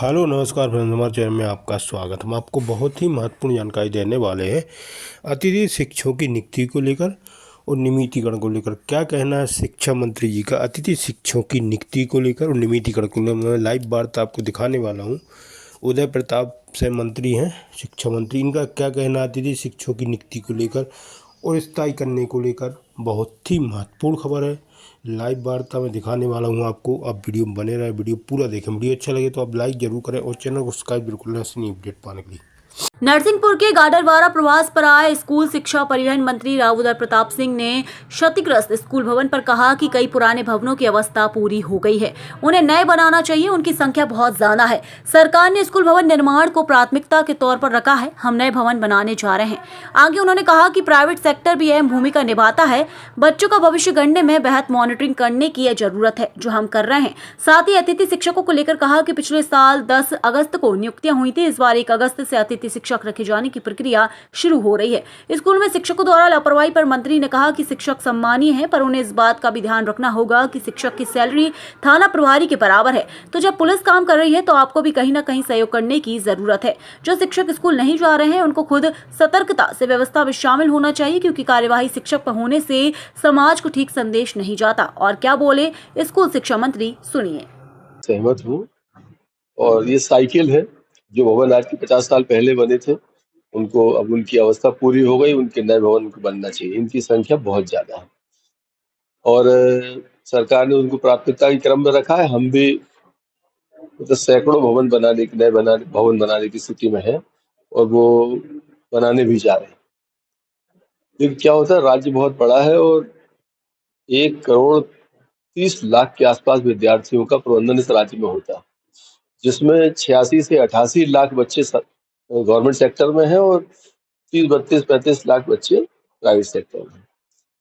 Hello नमस्कार friends, हमारे channel में आपका स्वागत। हम आपको बहुत ही महत्वपूर्ण जानकारी देने वाले हैं अतिथि शिक्षकों की नियुक्ति को लेकर और नियमितीकरण को लेकर। क्या कहना है शिक्षा मंत्री जी का अतिथि शिक्षकों की नियुक्ति को लेकर और नियमितीकरण को लेकर। मैं लाइव वार्ता आपको दिखाने वाला हूं। उदय प्रताप से मंत्री हैं, शिक्षा मंत्री। इनका क्या कहना है अतिथि शिक्षकों की नियुक्ति को लेकर और स्थायी करने को लेकर। बहुत ही महत्वपूर्ण खबर है, लाइव वार्ता में दिखाने वाला हूँ आपको। आप वीडियो में बने रहे, वीडियो पूरा देखें। वीडियो अच्छा लगे तो आप लाइक जरूर करें और चैनल को सब्सक्राइब बिल्कुल न करें अपडेट पाने के लिए। नरसिंहपुर के गाडरवारा प्रवास पर आए स्कूल शिक्षा परिवहन मंत्री राव उदय प्रताप सिंह ने क्षतिग्रस्त स्कूल भवन पर कहा कि कई पुराने भवनों की अवस्था पूरी हो गई है, उन्हें नए बनाना चाहिए, उनकी संख्या बहुत ज्यादा है। सरकार ने स्कूल भवन निर्माण को प्राथमिकता के तौर पर रखा है, हम नए भवन बनाने जा रहे हैं। आगे उन्होंने कहा कि प्राइवेट सेक्टर भी अहम भूमिका निभाता है, बच्चों का भविष्य गढ़ने में बेहद मॉनिटरिंग करने की जरूरत है, जो हम कर रहे हैं। साथ ही अतिथि शिक्षकों को लेकर कहा कि पिछले साल 10 अगस्त को नियुक्तियां हुई थी, इस बार 1 अगस्त से अतिथि शिक्षक रखे जाने की प्रक्रिया शुरू हो रही है। स्कूल में शिक्षकों द्वारा लापरवाही पर मंत्री ने कहा कि शिक्षक सम्मानीय हैं, पर उन्हें इस बात का भी ध्यान रखना होगा कि शिक्षक की सैलरी थाना प्रभारी के बराबर है। तो जब पुलिस काम कर रही है तो आपको भी कहीं ना कहीं सहयोग करने की जरूरत है। जो शिक्षक स्कूल नहीं जा रहे हैं उनको खुद सतर्कता से व्यवस्था में शामिल होना चाहिए, क्योंकि कार्यवाही शिक्षक पर होने से समाज को ठीक संदेश नहीं जाता। और क्या बोले स्कूल शिक्षा मंत्री, सुनिए। सहमत हूँ। और ये साइकिल है, जो भवन आज के 50 साल पहले बने थे उनको अब उनकी अवस्था पूरी हो गई, उनके नए भवन को बनना चाहिए। इनकी संख्या बहुत ज्यादा है और सरकार ने उनको प्राथमिकता के क्रम में रखा है। हम भी मतलब सैकड़ों भवन भवन बनाने की स्थिति में है और वो बनाने भी जा रहे हैं। लेकिन क्या होता है, राज्य बहुत बड़ा है और 1,30,00,000 के आसपास विद्यार्थियों का प्रबंधन इस राज्य में होता है, जिसमें 86 से 88 लाख बच्चे गवर्नमेंट सेक्टर में हैं और 30, 32, 35 लाख बच्चे प्राइवेट सेक्टर में।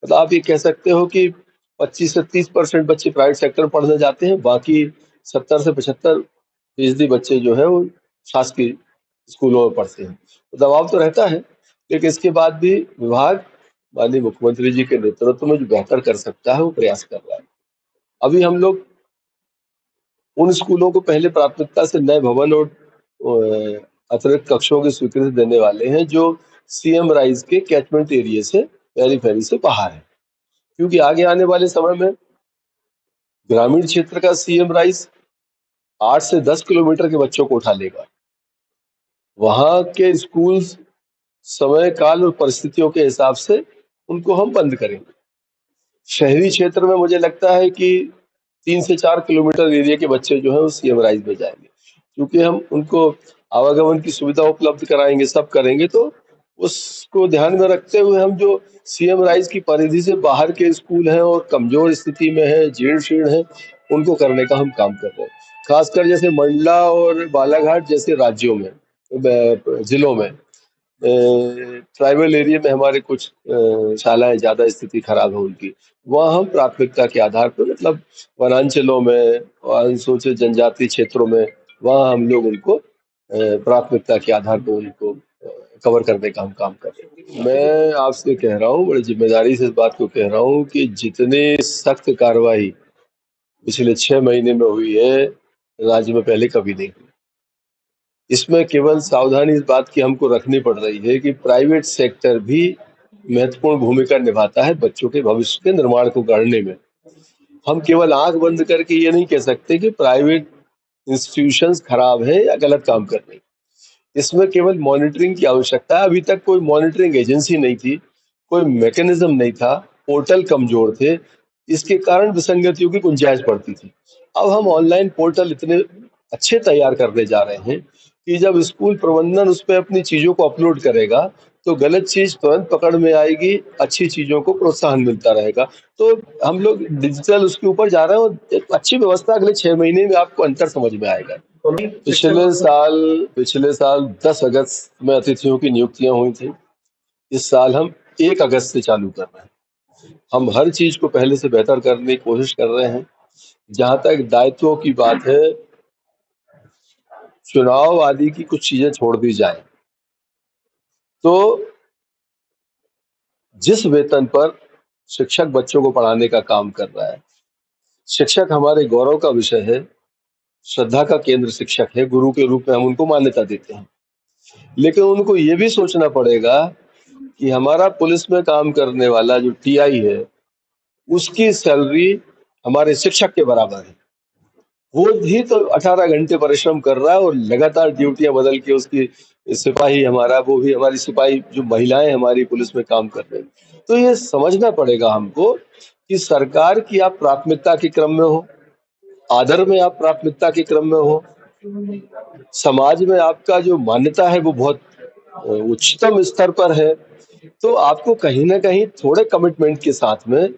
मतलब आप ये कह सकते हो कि 25 से 30% बच्चे प्राइवेट सेक्टर में पढ़ने जाते हैं, बाकी 70 से 75% बच्चे जो है वो शासकीय स्कूलों में पढ़ते हैं। तो दबाव तो रहता है, लेकिन इसके बाद भी विभाग माननीय मुख्यमंत्री जी के नेतृत्व में जो बेहतर कर सकता है वो प्रयास कर रहा है। अभी हम लोग उन स्कूलों को पहले प्राथमिकता से नए भवन और अतिरिक्त कक्षों की स्वीकृति देने वाले हैं जो सीएम राइज के कैचमेंट एरिया से, पेरीफेरी से बाहर है, क्योंकि आगे आने वाले समय में ग्रामीण क्षेत्र का सीएम राइज 8 से 10 किलोमीटर के बच्चों को उठा लेगा। वहां के स्कूल समय काल और परिस्थितियों के हिसाब से उनको हम बंद करेंगे। शहरी क्षेत्र में मुझे लगता है कि 3 से 4 किलोमीटर एरिया के बच्चे जो है वो सीएम राइज में जाएंगे, क्योंकि हम उनको आवागमन की सुविधा उपलब्ध कराएंगे, सब करेंगे। तो उसको ध्यान में रखते हुए हम जो सीएम राइज की परिधि से बाहर के स्कूल हैं और कमजोर स्थिति में है, जीर्ण शीर्ण है, उनको करने का हम काम कर रहे हैं। खासकर जैसे मंडला और बालाघाट जैसे राज्यों में, जिलों में, ट्राइबल एरिया में हमारे कुछ शालाएं ज्यादा स्थिति खराब है उनकी, वहाँ हम प्राथमिकता के आधार पर, मतलब वनांचलों में और अनुसूचित जनजाति क्षेत्रों में, वहाँ हम लोग उनको प्राथमिकता के आधार पर उनको कवर करने का हम काम कर रहे हैं। मैं आपसे कह रहा हूँ, बड़ी जिम्मेदारी से इस बात को कह रहा हूँ कि जितने सख्त कार्रवाई पिछले 6 महीने में हुई है, राज्य में पहले कभी नहीं हुई। इसमें केवल सावधानी इस बात की हमको रखनी पड़ रही है कि प्राइवेट सेक्टर भी महत्वपूर्ण भूमिका निभाता है बच्चों के भविष्य के निर्माण को गढ़ने में। हम केवल आंख बंद करके ये नहीं कह सकते कि प्राइवेट इंस्टीट्यूशंस खराब है या गलत काम कर रही। इसमें केवल मॉनिटरिंग की आवश्यकता है। अभी तक कोई मॉनिटरिंग एजेंसी नहीं थी, कोई मैकेनिज्म नहीं था, पोर्टल कमजोर थे, इसके कारण विसंगतियों की गुंजाइश पड़ती थी। अब हम ऑनलाइन पोर्टल इतने अच्छे तैयार करने जा रहे हैं कि जब स्कूल प्रबंधन उस पर अपनी चीजों को अपलोड करेगा तो गलत चीज तुरंत पकड़ में आएगी, अच्छी चीजों को प्रोत्साहन मिलता रहेगा। तो हम लोग डिजिटल उसके ऊपर जा रहे हैं और एक अच्छी व्यवस्था अगले 6 महीने में आपको अंतर समझ में आएगा। पिछले साल 10 अगस्त में अतिथियों की नियुक्तियां हुई थी। इस साल हम 1 अगस्त से चालू कर रहे हैं। हम हर चीज को पहले से बेहतर करने की कोशिश कर रहे हैं। जहां तक दायित्वों की बात है, चुनाव आदि की कुछ चीजें छोड़ दी जाए तो जिस वेतन पर शिक्षक बच्चों को पढ़ाने का काम कर रहा है, शिक्षक हमारे गौरव का विषय है, श्रद्धा का केंद्र शिक्षक है, गुरु के रूप में हम उनको मान्यता देते हैं। लेकिन उनको ये भी सोचना पड़ेगा कि हमारा पुलिस में काम करने वाला जो टीआई है, उसकी सैलरी हमारे शिक्षक के बराबर है। वो भी तो 18 घंटे परिश्रम कर रहा है और लगातार ड्यूटियां बदल के उसकी सिपाही हमारा, वो भी हमारी सिपाही जो महिलाएं हमारी पुलिस में काम कर रही हैं। तो ये समझना पड़ेगा हमको कि सरकार की आप प्राथमिकता के क्रम में हो, आदर में आप प्राथमिकता के क्रम में हो, समाज में आपका जो मान्यता है वो बहुत उच्चतम स्तर पर है, तो आपको कहीं ना कहीं थोड़े कमिटमेंट के साथ में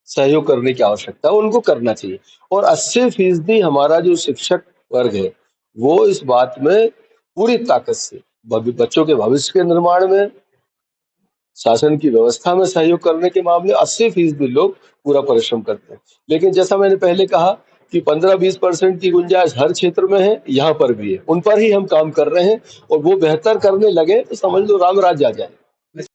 सहयोग करने की आवश्यकता है, उनको करना चाहिए। और 80% हमारा जो शिक्षक वर्ग है वो इस बात में पूरी ताकत से बच्चों के भविष्य के निर्माण में, शासन की व्यवस्था में सहयोग करने के मामले 80% लोग पूरा परिश्रम करते हैं। लेकिन जैसा मैंने पहले कहा कि 15-20% की गुंजाइश हर क्षेत्र में है, यहाँ पर भी है, उन पर ही हम काम कर रहे हैं और वो बेहतर करने लगे तो समझ लो राम राज्य आ जाए।